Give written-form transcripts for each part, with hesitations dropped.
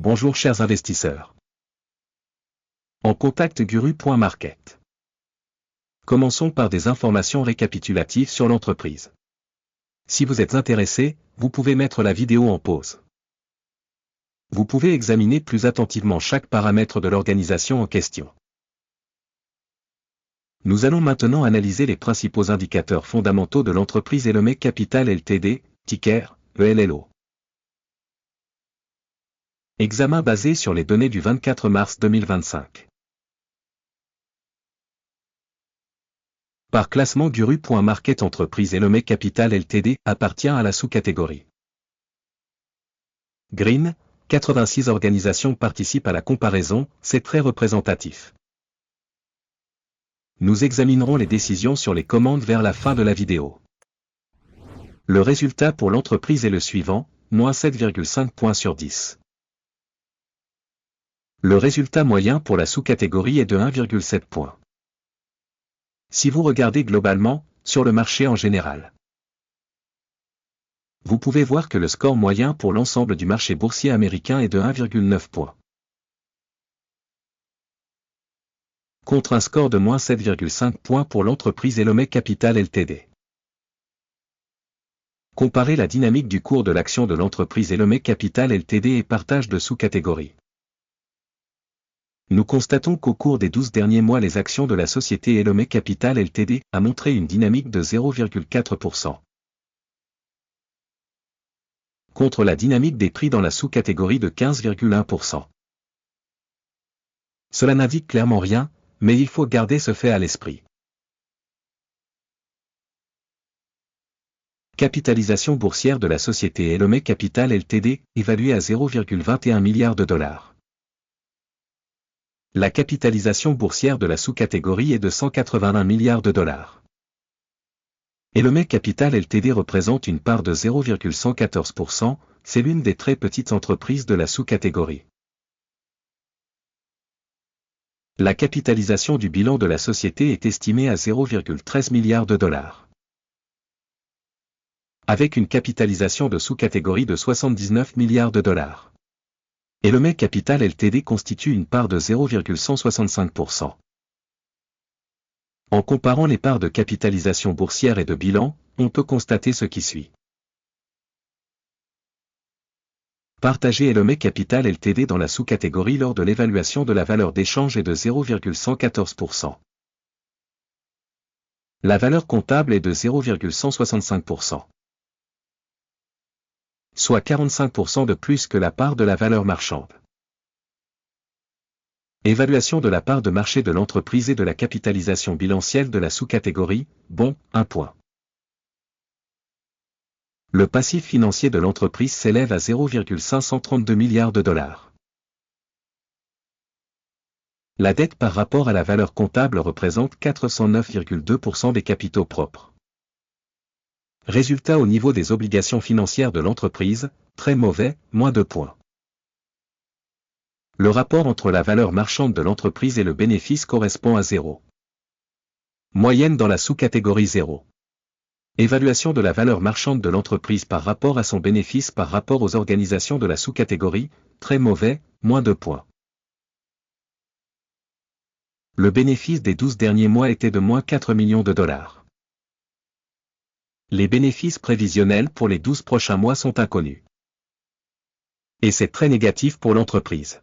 Bonjour chers investisseurs. En contact guru.market. Commençons par des informations récapitulatives sur l'entreprise. Si vous êtes intéressé, vous pouvez mettre la vidéo en pause. Vous pouvez examiner plus attentivement chaque paramètre de l'organisation en question. Nous allons maintenant analyser les principaux indicateurs fondamentaux de l'entreprise Elomé Capital Ltd, ticker, ELLO. Examen basé sur les données du 24 mars 2025. Par classement guru.market, entreprise Elomé Capital Ltd appartient à la sous-catégorie Green. 86 organisations participent à la comparaison, c'est très représentatif. Nous examinerons les décisions sur les commandes vers la fin de la vidéo. Le résultat pour l'entreprise est le suivant, moins 7,5 points sur 10. Le résultat moyen pour la sous-catégorie est de 1,7 points. Si vous regardez globalement, sur le marché en général, vous pouvez voir que le score moyen pour l'ensemble du marché boursier américain est de 1,9 points. Contre un score de moins 7,5 points pour l'entreprise Elomé Capital Ltd. Comparez la dynamique du cours de l'action de l'entreprise Elomé Capital Ltd et partage de sous-catégories. Nous constatons qu'au cours des 12 derniers mois, les actions de la société Elomé Capital Ltd a montré une dynamique de 0,4%. Contre la dynamique des prix dans la sous-catégorie de 15,1%. Cela n'indique clairement rien, mais il faut garder ce fait à l'esprit. Capitalisation boursière de la société Elomé Capital Ltd, évaluée à 0,21 milliard de dollars. La capitalisation boursière de la sous-catégorie est de 181 milliards de dollars. Elomé Capital Ltd représente une part de 0,114%, c'est l'une des très petites entreprises de la sous-catégorie. La capitalisation du bilan de la société est estimée à 0,13 milliards de dollars. Avec une capitalisation de sous-catégorie de 79 milliards de dollars. Elomé Capital Ltd constitue une part de 0,165%. En comparant les parts de capitalisation boursière et de bilan, on peut constater ce qui suit. Partager Elomé Capital Ltd dans la sous-catégorie lors de l'évaluation de la valeur d'échange est de 0,114%. La valeur comptable est de 0,165%. Soit 45% de plus que la part de la valeur marchande. Évaluation de la part de marché de l'entreprise et de la capitalisation bilancielle de la sous-catégorie, bon, 1 point. Le passif financier de l'entreprise s'élève à 0,532 milliards de dollars. La dette par rapport à la valeur comptable représente 409,2% des capitaux propres. Résultat au niveau des obligations financières de l'entreprise, très mauvais, moins 2 points. Le rapport entre la valeur marchande de l'entreprise et le bénéfice correspond à 0. Moyenne dans la sous-catégorie 0. Évaluation de la valeur marchande de l'entreprise par rapport à son bénéfice par rapport aux organisations de la sous-catégorie, très mauvais, moins 2 points. Le bénéfice des 12 derniers mois était de moins 4 millions de dollars. Les bénéfices prévisionnels pour les 12 prochains mois sont inconnus. Et c'est très négatif pour l'entreprise.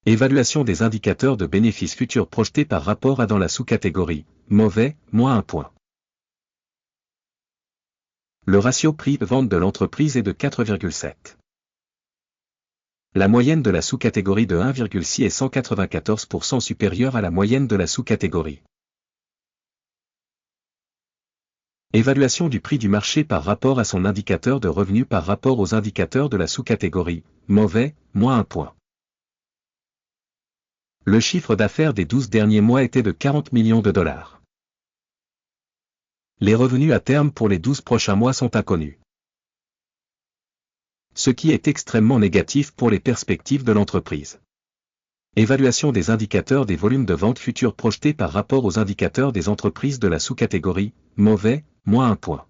Évaluation des indicateurs de bénéfices futurs projetés par rapport à dans la sous-catégorie, mauvais, moins 1 point. Le ratio prix-vente de l'entreprise est de 4,7. La moyenne de la sous-catégorie de 1,6 est 194% supérieure à la moyenne de la sous-catégorie. Évaluation du prix du marché par rapport à son indicateur de revenu par rapport aux indicateurs de la sous-catégorie, mauvais, moins 1 point. Le chiffre d'affaires des 12 derniers mois était de 40 millions de dollars. Les revenus à terme pour les 12 prochains mois sont inconnus. Ce qui est extrêmement négatif pour les perspectives de l'entreprise. Évaluation des indicateurs des volumes de vente futurs projetés par rapport aux indicateurs des entreprises de la sous-catégorie, mauvais, moins 1 point.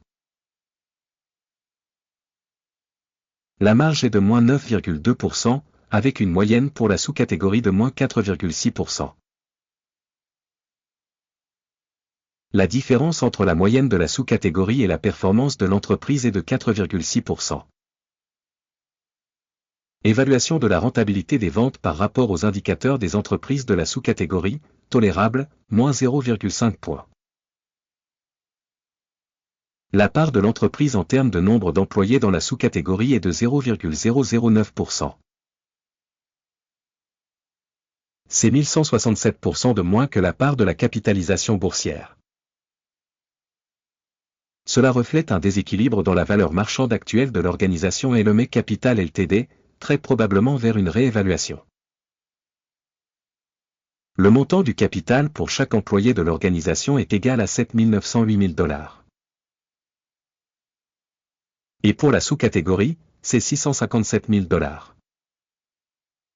La marge est de moins 9,2%, avec une moyenne pour la sous-catégorie de moins 4,6%. La différence entre la moyenne de la sous-catégorie et la performance de l'entreprise est de 4,6%. Évaluation de la rentabilité des ventes par rapport aux indicateurs des entreprises de la sous-catégorie, tolérable, moins 0,5 points. La part de l'entreprise en termes de nombre d'employés dans la sous-catégorie est de 0,009%. C'est 1167% de moins que la part de la capitalisation boursière. Cela reflète un déséquilibre dans la valeur marchande actuelle de l'organisation Elomé Capital Ltd, très probablement vers une réévaluation. Le montant du capital pour chaque employé de l'organisation est égal à 7 908 000 $. Et pour la sous-catégorie, c'est 657 000 $.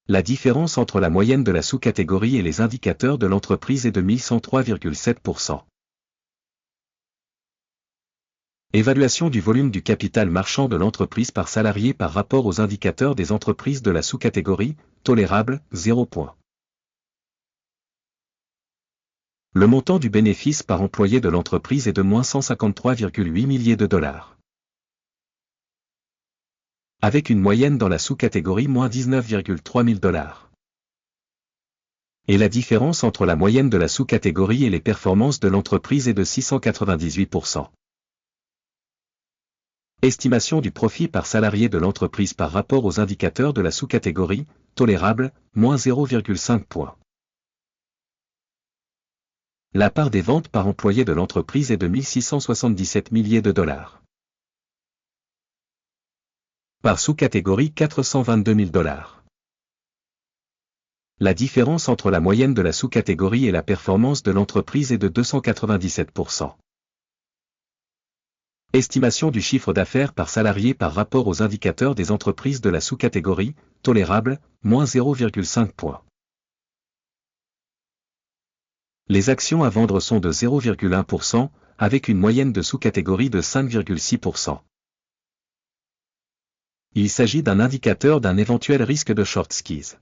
La différence entre la moyenne de la sous-catégorie et les indicateurs de l'entreprise est de 1103,7%. Évaluation du volume du capital marchand de l'entreprise par salarié par rapport aux indicateurs des entreprises de la sous-catégorie, tolérable, 0 points. Le montant du bénéfice par employé de l'entreprise est de moins 153,8 milliers de $. Avec une moyenne dans la sous-catégorie moins 19,3 000 $. Et la différence entre la moyenne de la sous-catégorie et les performances de l'entreprise est de 698%. Estimation du profit par salarié de l'entreprise par rapport aux indicateurs de la sous-catégorie, tolérable, moins 0,5 points. La part des ventes par employé de l'entreprise est de 1677 milliers de $. Par sous-catégorie 422 000 $. La différence entre la moyenne de la sous-catégorie et la performance de l'entreprise est de 297%. Estimation du chiffre d'affaires par salarié par rapport aux indicateurs des entreprises de la sous-catégorie, tolérable, moins 0,5 points. Les actions à vendre sont de 0,1%, avec une moyenne de sous-catégorie de 5,6%. Il s'agit d'un indicateur d'un éventuel risque de short squeeze.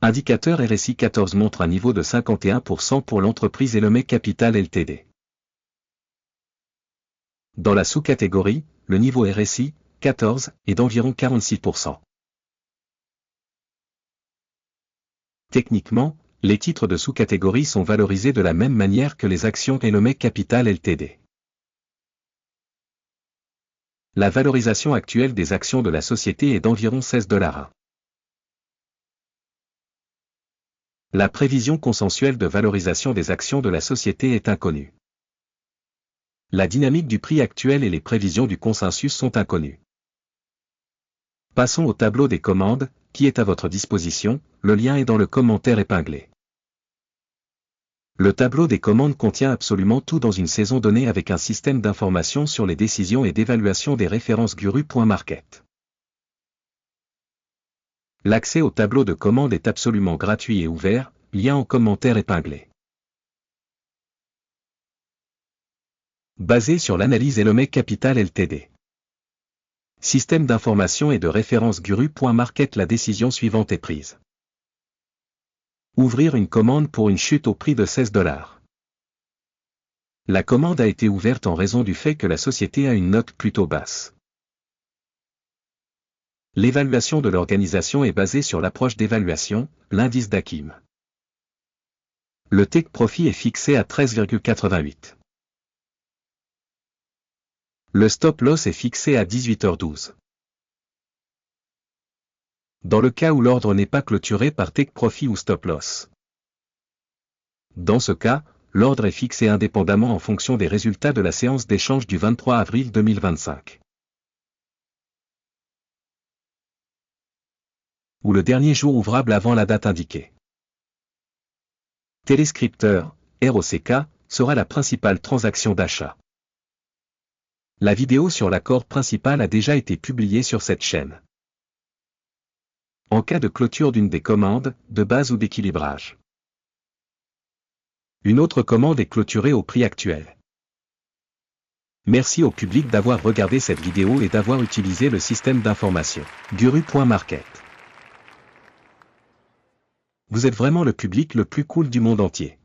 Indicateur RSI 14 montre un niveau de 51% pour l'entreprise Elomé Capital Ltd. Dans la sous-catégorie, le niveau RSI, 14, est d'environ 46%. Techniquement, les titres de sous-catégorie sont valorisés de la même manière que les actions Elomé Capital Ltd. La valorisation actuelle des actions de la société est d'environ 16 $. La prévision consensuelle de valorisation des actions de la société est inconnue. La dynamique du prix actuel et les prévisions du consensus sont inconnues. Passons au tableau des commandes, qui est à votre disposition, le lien est dans le commentaire épinglé. Le tableau des commandes contient absolument tout dans une saison donnée avec un système d'information sur les décisions et d'évaluation des références Guru.market. L'accès au tableau de commandes est absolument gratuit et ouvert, lien en commentaire épinglé. Basé sur l'analyse Elomé Capital Ltd. Système d'information et de référence Guru.market. La décision suivante est prise. Ouvrir une commande pour une chute au prix de 16 $. La commande a été ouverte en raison du fait que la société a une note plutôt basse. L'évaluation de l'organisation est basée sur l'approche d'évaluation, l'indice d'Akim. Le take profit est fixé à 13,88. Le stop loss est fixé à 18h12. Dans le cas où l'ordre n'est pas clôturé par take profit ou stop loss. Dans ce cas, l'ordre est fixé indépendamment en fonction des résultats de la séance d'échange du 23 avril 2025. Ou le dernier jour ouvrable avant la date indiquée. Téléscripteur, ROCK, sera la principale transaction d'achat. La vidéo sur l'accord principal a déjà été publiée sur cette chaîne. En cas de clôture d'une des commandes, de base ou d'équilibrage. Une autre commande est clôturée au prix actuel. Merci au public d'avoir regardé cette vidéo et d'avoir utilisé le système d'information Guru.market. Vous êtes vraiment le public le plus cool du monde entier.